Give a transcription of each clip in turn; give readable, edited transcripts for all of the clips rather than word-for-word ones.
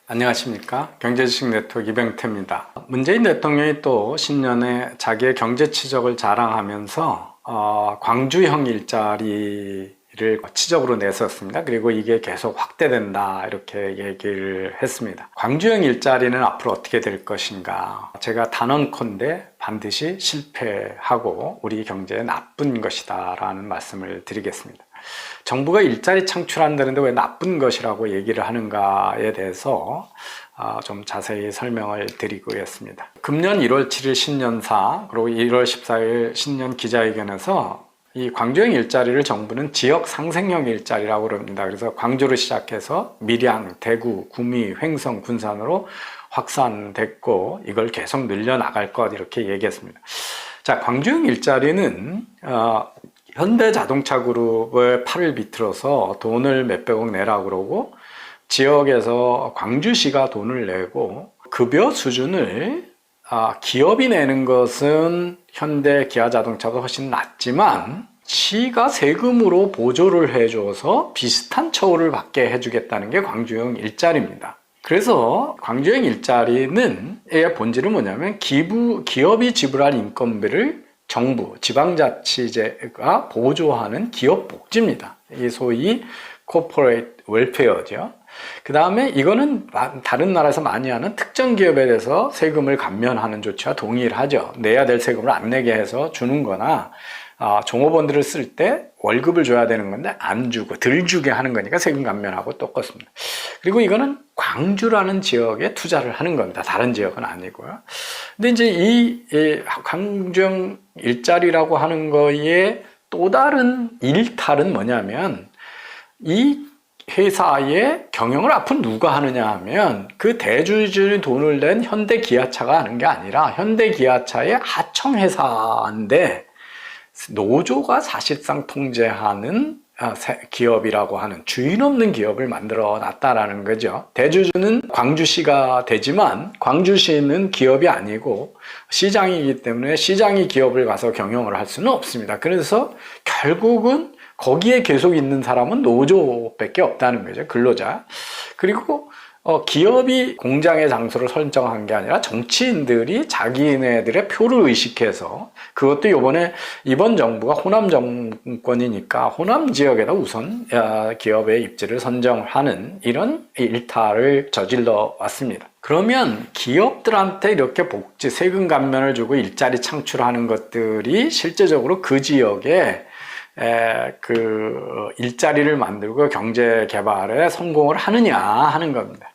안녕하십니까. 경제지식 네트워크 이병태입니다. 문재인 대통령이 또 신년에 자기의 경제 치적을 자랑하면서 광주형 일자리를 치적으로 냈었습니다. 그리고 이게 계속 확대된다 이렇게 얘기를 했습니다. 광주형 일자리는 앞으로 어떻게 될 것인가. 제가 단언컨대 반드시 실패하고 우리 경제에 나쁜 것이다 라는 말씀을 드리겠습니다. 정부가 일자리 창출한다는데 왜 나쁜 것이라고 얘기를 하는가에 대해서 좀 자세히 설명을 드리겠습니다. 금년 1월 7일 신년사 그리고 1월 14일 신년 기자회견에서 이 광주형 일자리를 정부는 지역 상생형 일자리라고 그럽니다. 그래서 광주로 시작해서 밀양, 대구, 구미, 횡성, 군산으로 확산됐고 이걸 계속 늘려나갈 것 이렇게 얘기했습니다. 자, 광주형 일자리는 현대자동차그룹의 팔을 비틀어서 돈을 몇백억 내라고 그러고 지역에서 광주시가 돈을 내고 급여 수준을 기업이 내는 것은 현대 기아자동차가 훨씬 낮지만 시가 세금으로 보조를 해줘서 비슷한 처우를 받게 해주겠다는 게 광주형 일자리입니다. 그래서 광주형 일자리는 본질은 뭐냐면 기업이 지불할 인건비를 정부, 지방자치제가 보조하는 기업 복지입니다. 이 소위 코퍼레이트 웰페어죠. 그 다음에 이거는 다른 나라에서 많이 하는 특정 기업에 대해서 세금을 감면하는 조치와 동일하죠. 내야 될 세금을 안 내게 해서 주는 거나 종업원들을 쓸 때 월급을 줘야 되는 건데 안 주고 덜 주게 하는 거니까 세금 감면하고 똑같습니다. 그리고 이거는 광주라는 지역에 투자를 하는 겁니다. 다른 지역은 아니고요. 근데 이제 이 광주형 일자리라고 하는 거에 또 다른 일탈은 뭐냐면 이 회사의 경영을 앞으로 누가 하느냐 하면 그 대주주의 돈을 낸 현대기아차가 하는 게 아니라 현대기아차의 하청회사인데 노조가 사실상 통제하는 기업이라고 하는 주인 없는 기업을 만들어 놨다라는 거죠. 대주주는 광주시가 되지만 광주시는 기업이 아니고 시장이기 때문에 시장이 기업을 가서 경영을 할 수는 없습니다. 그래서 결국은 거기에 계속 있는 사람은 노조밖에 없다는 거죠. 근로자. 그리고 기업이 공장의 장소를 설정한 게 아니라 정치인들이 자기네들의 표를 의식해서 그것도 이번 정부가 호남 정권이니까 호남 지역에다 우선 기업의 입지를 선정하는 이런 일탈을 저질러 왔습니다. 그러면 기업들한테 이렇게 복지, 세금 감면을 주고 일자리 창출하는 것들이 실제적으로 그 지역에 일자리를 만들고 경제 개발에 성공을 하느냐 하는 겁니다.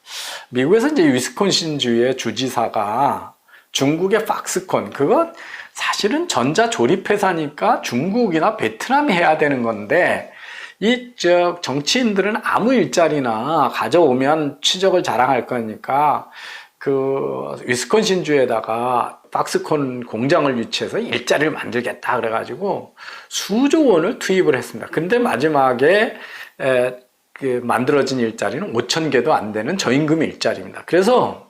미국에서 이제 위스콘신주의 주지사가 중국의 팍스콘, 그거 사실은 전자조립회사니까 중국이나 베트남이 해야 되는 건데, 정치인들은 아무 일자리나 가져오면 취적을 자랑할 거니까, 위스콘신주에다가 팍스콘 공장을 유치해서 일자리를 만들겠다 그래가지고 수조 원을 투입을 했습니다. 근데 마지막에 만들어진 일자리는 5,000개도 안 되는 저임금 일자리입니다. 그래서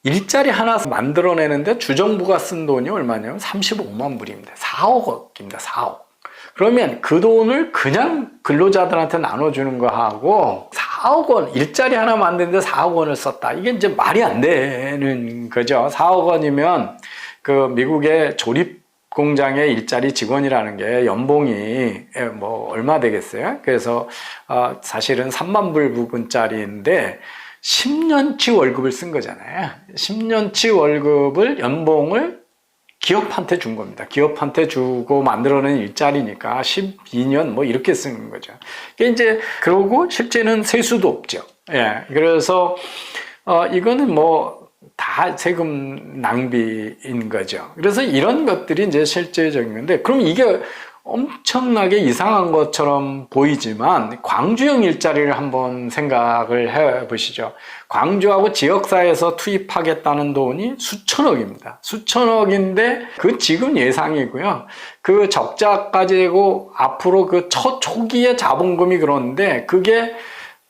일자리 하나 만들어내는데 주정부가 쓴 돈이 얼마냐면 35만 불입니다. 4억입니다. 4억. 그러면 그 돈을 그냥 근로자들한테 나눠주는 거하고 4억 원, 일자리 하나 만드는데 4억 원을 썼다. 이게 이제 말이 안 되는 거죠. 4억 원이면 미국의 조립 공장의 일자리 직원이라는 게 연봉이 얼마 되겠어요? 그래서 사실은 3만 불 부근짜리인데 10년치 월급을 쓴 거잖아요. 10년치 연봉을 기업한테 준 겁니다. 기업한테 주고 만들어낸 일자리니까 12년 이렇게 쓰는 거죠. 그러고 실제는 세수도 없죠. 예. 그래서, 이거는 다 세금 낭비인 거죠. 그래서 이런 것들이 이제 실제적인 건데, 그럼 이게 엄청나게 이상한 것처럼 보이지만 광주형 일자리를 한번 생각을 해 보시죠. 광주하고 지역사회에서 투입하겠다는 돈이 수천억입니다. 수천억인데 지금 예상이고요. 적자까지 되고 앞으로 초기의 자본금이 그런데 그게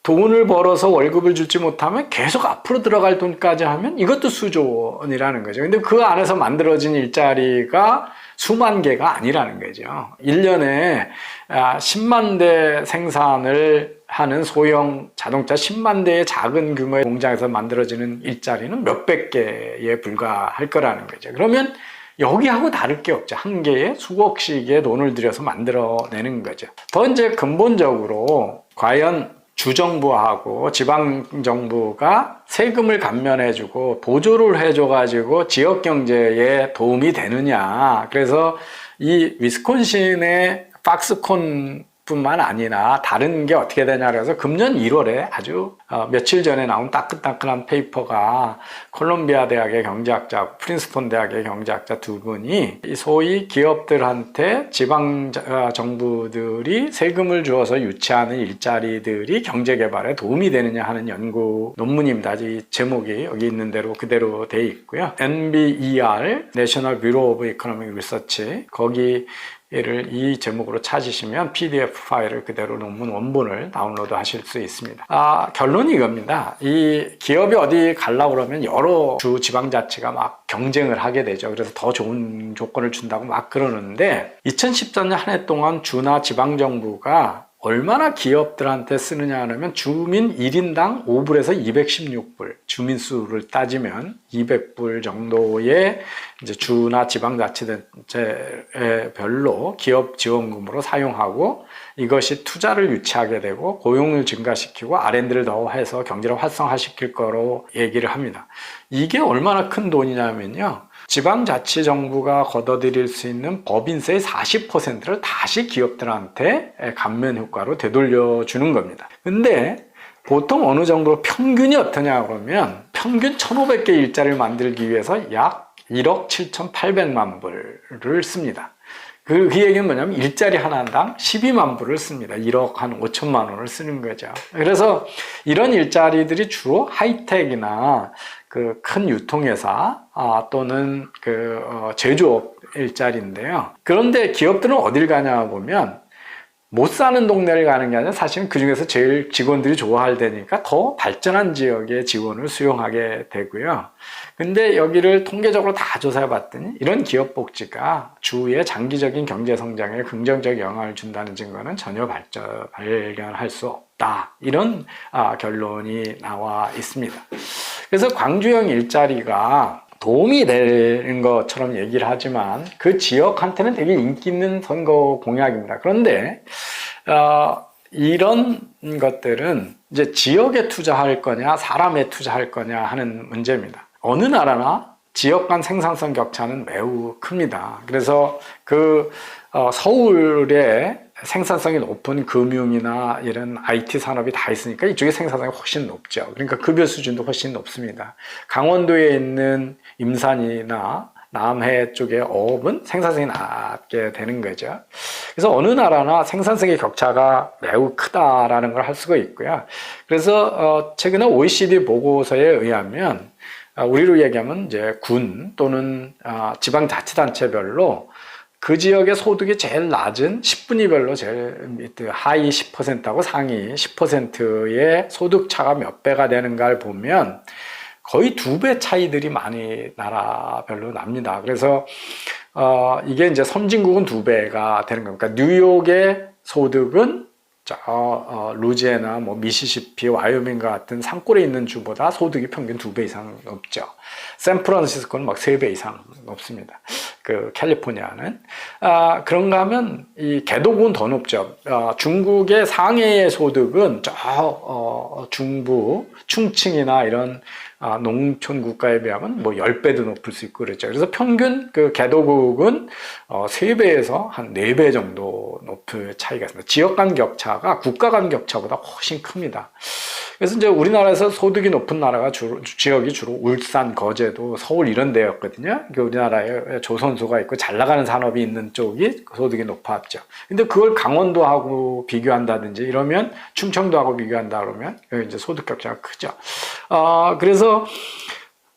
돈을 벌어서 월급을 주지 못하면 계속 앞으로 들어갈 돈까지 하면 이것도 수조 원이라는 거죠. 근데 그 안에서 만들어진 일자리가 수만 개가 아니라는 거죠. 1년에 10만 대 생산을 하는 소형 자동차 10만 대의 작은 규모의 공장에서 만들어지는 일자리는 몇백 개에 불과할 거라는 거죠. 그러면 여기하고 다를 게 없죠. 한 개에 수억씩의 돈을 들여서 만들어내는 거죠. 더 이제 근본적으로 과연 주정부하고 지방정부가 세금을 감면해주고 보조를 해줘가지고 지역경제에 도움이 되느냐. 그래서 이 위스콘신의 팍스콘 뿐만 아니라 다른 게 어떻게 되냐 그래서 금년 1월에 아주 며칠 전에 나온 따끈따끈한 페이퍼가 콜롬비아 대학의 경제학자, 프린스턴 대학의 경제학자 두 분이 소위 기업들한테 지방 정부들이 세금을 주어서 유치하는 일자리들이 경제 개발에 도움이 되느냐 하는 연구 논문입니다. 이 제목이 여기 있는 대로 그대로 돼 있고요. NBER, National Bureau of Economic Research, 거기 이 제목으로 찾으시면 PDF 파일을 그대로 논문 원본을 다운로드 하실 수 있습니다. 결론이 이겁니다. 이 기업이 어디 가려고 그러면 여러 주 지방자치가 막 경쟁을 하게 되죠. 그래서 더 좋은 조건을 준다고 막 그러는데 2014년 한 해 동안 주나 지방정부가 얼마나 기업들한테 쓰느냐 하면 주민 1인당 5불에서 216불, 주민 수를 따지면 200불 정도의 이제 주나 지방자치단체별로 기업 지원금으로 사용하고 이것이 투자를 유치하게 되고 고용을 증가시키고 R&D를 더 해서 경제를 활성화시킬 거로 얘기를 합니다. 이게 얼마나 큰 돈이냐면요. 지방자치정부가 걷어들일 수 있는 법인세의 40%를 다시 기업들한테 감면 효과로 되돌려주는 겁니다. 근데 보통 어느 정도로 평균이 어떠냐 그러면 평균 1,500개 일자리를 만들기 위해서 약 1억 7,800만 불을 씁니다. 그 얘기는 뭐냐면 일자리 하나당 12만 불을 씁니다. 1억 한 5천만 원을 쓰는 거죠. 그래서 이런 일자리들이 주로 하이텍이나 그 큰 유통회사 또는 제조업 일자리인데요. 그런데 기업들은 어딜 가냐 보면 못 사는 동네를 가는 게 아니라 사실은 그 중에서 제일 직원들이 좋아할 테니까 더 발전한 지역의 지원을 수용하게 되고요. 근데 여기를 통계적으로 다 조사해 봤더니 이런 기업 복지가 주의 장기적인 경제 성장에 긍정적 영향을 준다는 증거는 전혀 발견할 수 없다. 이런 결론이 나와 있습니다. 그래서 광주형 일자리가 도움이 되는 것처럼 얘기를 하지만 그 지역한테는 되게 인기 있는 선거 공약입니다. 그런데 이런 것들은 이제 지역에 투자할 거냐 사람에 투자할 거냐 하는 문제입니다. 어느 나라나 지역 간 생산성 격차는 매우 큽니다. 그래서 서울에 생산성이 높은 금융이나 이런 IT 산업이 다 있으니까 이쪽에 생산성이 훨씬 높죠. 그러니까 급여 수준도 훨씬 높습니다. 강원도에 있는 임산이나 남해 쪽의 어업은 생산성이 낮게 되는 거죠. 그래서 어느 나라나 생산성의 격차가 매우 크다라는 걸 할 수가 있고요. 그래서 최근에 OECD 보고서에 의하면 우리로 얘기하면 이제 군 또는 지방자치단체별로 그 지역의 소득이 제일 낮은 10분위별로 제일 하위 10%하고 상위 10%의 소득 차가 몇 배가 되는가를 보면 거의 2배 차이들이 많이 나라별로 납니다. 그래서 이게 이제 선진국은 2배가 되는 겁니다. 그러니까 뉴욕의 소득은 루지애나 미시시피, 와이오밍 같은 산골에 있는 주보다 소득이 평균 2배 이상 높죠. 샌프란시스코는 3배 이상 높습니다. 캘리포니아는. 그런가 하면 이 개도국은 더 높죠. 중국의 상해의 소득은 중부, 충칭이나 이런 농촌 국가에 비하면 10배도 높을 수 있고 그렇죠. 그래서 평균 개도국은 3배에서 한 4배 정도 높은 차이가 있습니다. 지역 간 격차가 국가 간 격차보다 훨씬 큽니다. 그래서 이제 우리나라에서 소득이 높은 나라가 지역이 주로 울산, 거제도, 서울 이런 데였거든요. 우리나라에 조선소가 있고 잘 나가는 산업이 있는 쪽이 소득이 높았죠. 근데 그걸 강원도하고 비교한다든지 이러면 충청도하고 비교한다 그러면 이제 소득 격차가 크죠. 그래서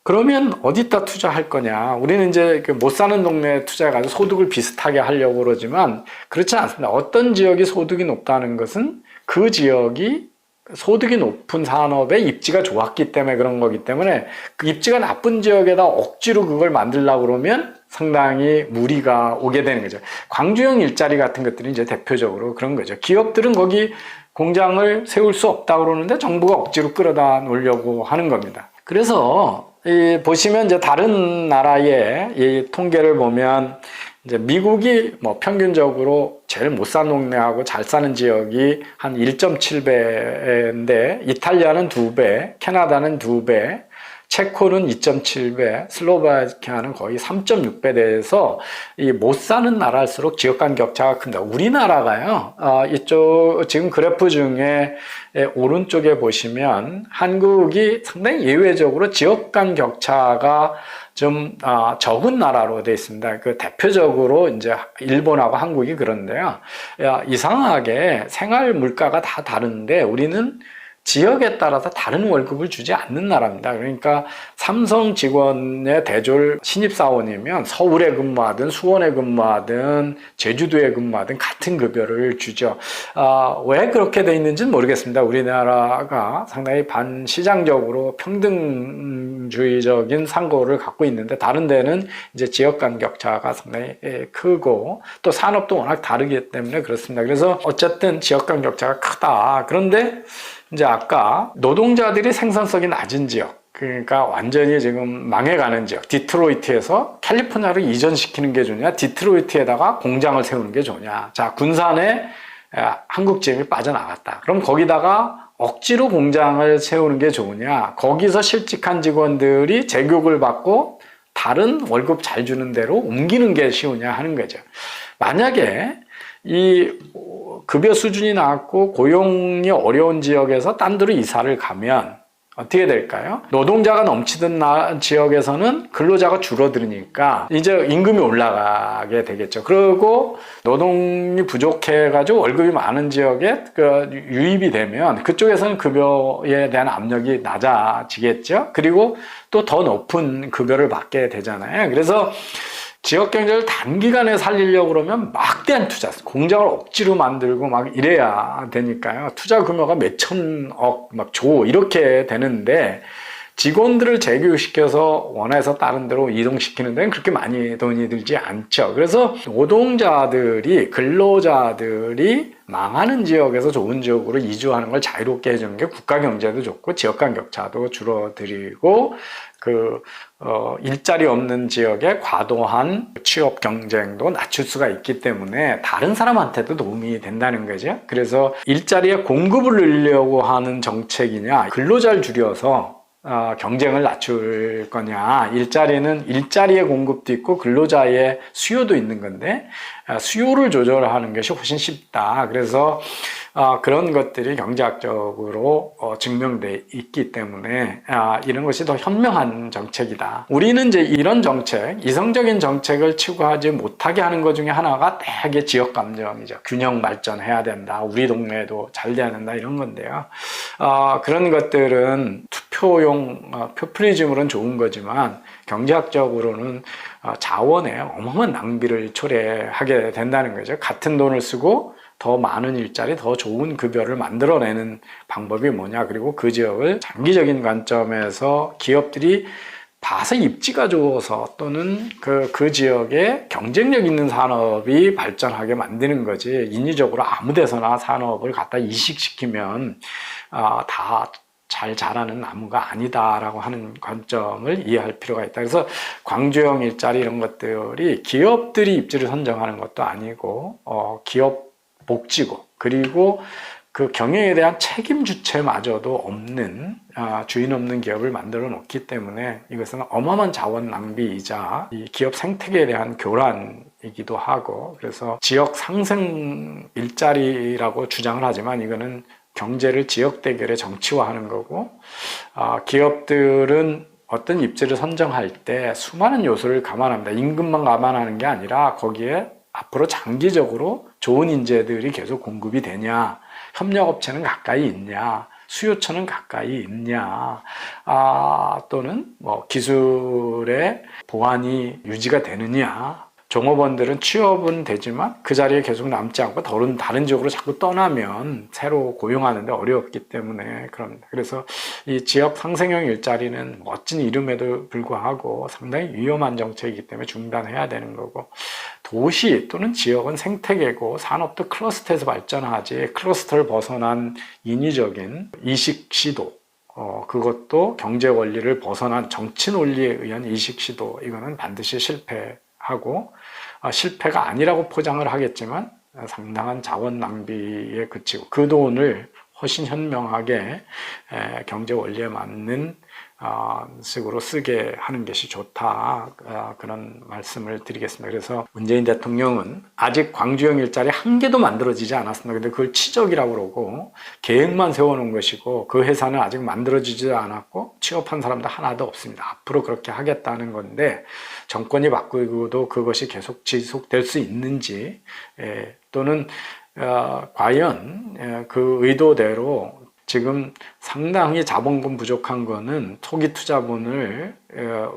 그러면 어디다 투자할 거냐? 우리는 이제 못 사는 동네에 투자해가지고 소득을 비슷하게 하려고 그러지만 그렇지 않습니다. 어떤 지역이 소득이 높다는 것은 그 지역이 소득이 높은 산업에 입지가 좋았기 때문에 그런 거기 때문에 그 입지가 나쁜 지역에다 억지로 그걸 만들려고 그러면 상당히 무리가 오게 되는 거죠. 광주형 일자리 같은 것들이 이제 대표적으로 그런 거죠. 기업들은 거기 공장을 세울 수 없다고 그러는데 정부가 억지로 끌어다 놓으려고 하는 겁니다. 그래서 보시면 이제 다른 나라의 이 통계를 보면 이제 미국이 뭐 평균적으로 제일 못 사는 동네하고 잘 사는 지역이 한 1.7배인데 이탈리아는 2배, 캐나다는 2배, 체코는 2.7배, 슬로바키아는 거의 3.6배 돼서 이 못 사는 나라일수록 지역 간 격차가 큰다. 우리나라가요. 이쪽 지금 그래프 중에 오른쪽에 보시면 한국이 상당히 예외적으로 지역 간 격차가 좀 적은 나라로 되어 있습니다. 그 대표적으로 이제 일본하고 한국이 그런데요. 이상하게 생활 물가가 다 다른데 우리는 지역에 따라서 다른 월급을 주지 않는 나라입니다. 그러니까 삼성 직원의 대졸 신입사원이면 서울에 근무하든 수원에 근무하든 제주도에 근무하든 같은 급여를 주죠. 왜 그렇게 돼 있는지는 모르겠습니다. 우리나라가 상당히 반시장적으로 평등주의적인 상고를 갖고 있는데 다른 데는 이제 지역 간 격차가 상당히 크고 또 산업도 워낙 다르기 때문에 그렇습니다. 그래서 어쨌든 지역 간 격차가 크다. 그런데 이제 아까 노동자들이 생산성이 낮은 지역, 그러니까 완전히 지금 망해가는 지역, 디트로이트에서 캘리포니아로 이전시키는 게 좋냐, 디트로이트에다가 공장을 세우는 게 좋냐. 자, 군산에 한국 GM이 빠져나갔다. 그럼 거기다가 억지로 공장을 세우는 게 좋으냐, 거기서 실직한 직원들이 재교육을 받고 다른 월급 잘 주는 데로 옮기는 게 쉬우냐 하는 거죠. 만약에 이 급여 수준이 낮고 고용이 어려운 지역에서 딴 데로 이사를 가면 어떻게 될까요? 노동자가 넘치던 지역에서는 근로자가 줄어들으니까 이제 임금이 올라가게 되겠죠. 그리고 노동이 부족해가지고 월급이 많은 지역에 유입이 되면 그쪽에서는 급여에 대한 압력이 낮아지겠죠. 그리고 또 더 높은 급여를 받게 되잖아요. 그래서 지역 경제를 단기간에 살리려고 그러면 막대한 투자, 공장을 억지로 만들고 막 이래야 되니까요. 투자 규모가 몇천억, 막 조 이렇게 되는데 직원들을 재교육시켜서 원해서 다른 데로 이동시키는 데는 그렇게 많이 돈이 들지 않죠. 그래서 노동자들이, 근로자들이 망하는 지역에서 좋은 지역으로 이주하는 걸 자유롭게 해주는 게 국가 경제도 좋고 지역 간 격차도 줄어들이고 일자리 없는 지역의 과도한 취업 경쟁도 낮출 수가 있기 때문에 다른 사람한테도 도움이 된다는 거죠. 그래서 일자리의 공급을 늘리려고 하는 정책이냐, 근로자를 줄여서 경쟁을 낮출 거냐. 일자리는 일자리의 공급도 있고 근로자의 수요도 있는 건데 수요를 조절하는 것이 훨씬 쉽다. 그래서 그런 것들이 경제학적으로 증명돼 있기 때문에 이런 것이 더 현명한 정책이다. 우리는 이제 이런 정책, 이성적인 정책을 추구하지 못하게 하는 것 중에 하나가 되게 지역 감정이죠. 균형 발전해야 된다. 우리 동네도 잘 돼야 된다. 이런 건데요. 그런 것들은 투표용 표퓰리즘으로는 좋은 거지만 경제학적으로는 자원의 어마어마한 낭비를 초래하게 된다는 거죠. 같은 돈을 쓰고 더 많은 일자리, 더 좋은 급여를 만들어내는 방법이 뭐냐. 그리고 그 지역을 장기적인 관점에서 기업들이 봐서 입지가 좋아서 또는 그 지역에 경쟁력 있는 산업이 발전하게 만드는 거지. 인위적으로 아무 데서나 산업을 갖다 이식시키면 다 잘 자라는 나무가 아니다라고 하는 관점을 이해할 필요가 있다. 그래서 광주형 일자리 이런 것들이 기업들이 입지를 선정하는 것도 아니고 기업 복지고 그리고 그 경영에 대한 책임 주체마저도 없는 주인 없는 기업을 만들어 놓기 때문에 이것은 어마어마한 자원 낭비이자 이 기업 생태계에 대한 교란이기도 하고 그래서 지역 상생 일자리라고 주장을 하지만 이거는 경제를 지역 대결에 정치화하는 거고 기업들은 어떤 입지를 선정할 때 수많은 요소를 감안합니다. 임금만 감안하는 게 아니라 거기에 앞으로 장기적으로 좋은 인재들이 계속 공급이 되냐, 협력업체는 가까이 있냐, 수요처는 가까이 있냐, 또는 뭐 기술의 보완이 유지가 되느냐, 종업원들은 취업은 되지만 그 자리에 계속 남지 않고 다른 지역으로 자꾸 떠나면 새로 고용하는데 어렵기 때문에 그럽니다. 그래서 이 지역 상생형 일자리는 멋진 이름에도 불구하고 상당히 위험한 정책이기 때문에 중단해야 되는 거고, 도시 또는 지역은 생태계고 산업도 클러스터에서 발전하지 클러스터를 벗어난 인위적인 이식 시도, 그것도 경제 원리를 벗어난 정치 논리에 의한 이식 시도, 이거는 반드시 실패하고, 실패가 아니라고 포장을 하겠지만 상당한 자원 낭비에 그치고 그 돈을 훨씬 현명하게 경제 원리에 맞는 식으로 쓰게 하는 것이 좋다, 그런 말씀을 드리겠습니다. 그래서 문재인 대통령은 아직 광주형 일자리 한 개도 만들어지지 않았습니다. 근데 그걸 치적이라고 그러고 계획만 세워놓은 것이고, 그 회사는 아직 만들어지지 않았고 취업한 사람도 하나도 없습니다. 앞으로 그렇게 하겠다는 건데, 정권이 바꾸고도 그것이 계속 지속될 수 있는지, 또는 과연 그 의도대로 지금 상당히 자본금 부족한 거는 초기 투자분을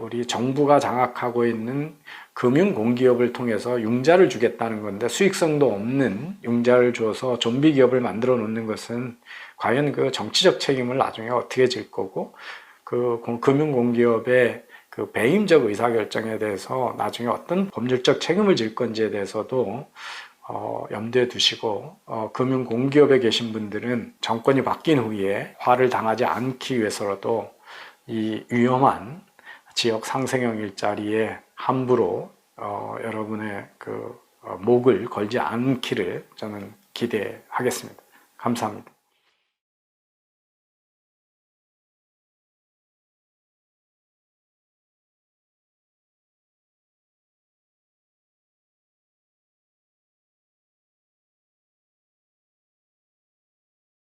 우리 정부가 장악하고 있는 금융공기업을 통해서 융자를 주겠다는 건데, 수익성도 없는 융자를 줘서 좀비 기업을 만들어 놓는 것은 과연 그 정치적 책임을 나중에 어떻게 질 거고, 그 금융공기업의 그 배임적 의사결정에 대해서 나중에 어떤 법률적 책임을 질 건지에 대해서도 염두에 두시고, 금융공기업에 계신 분들은 정권이 바뀐 후에 화를 당하지 않기 위해서라도 이 위험한 지역 상생형 일자리에 함부로 여러분의 그 목을 걸지 않기를 저는 기대하겠습니다. 감사합니다.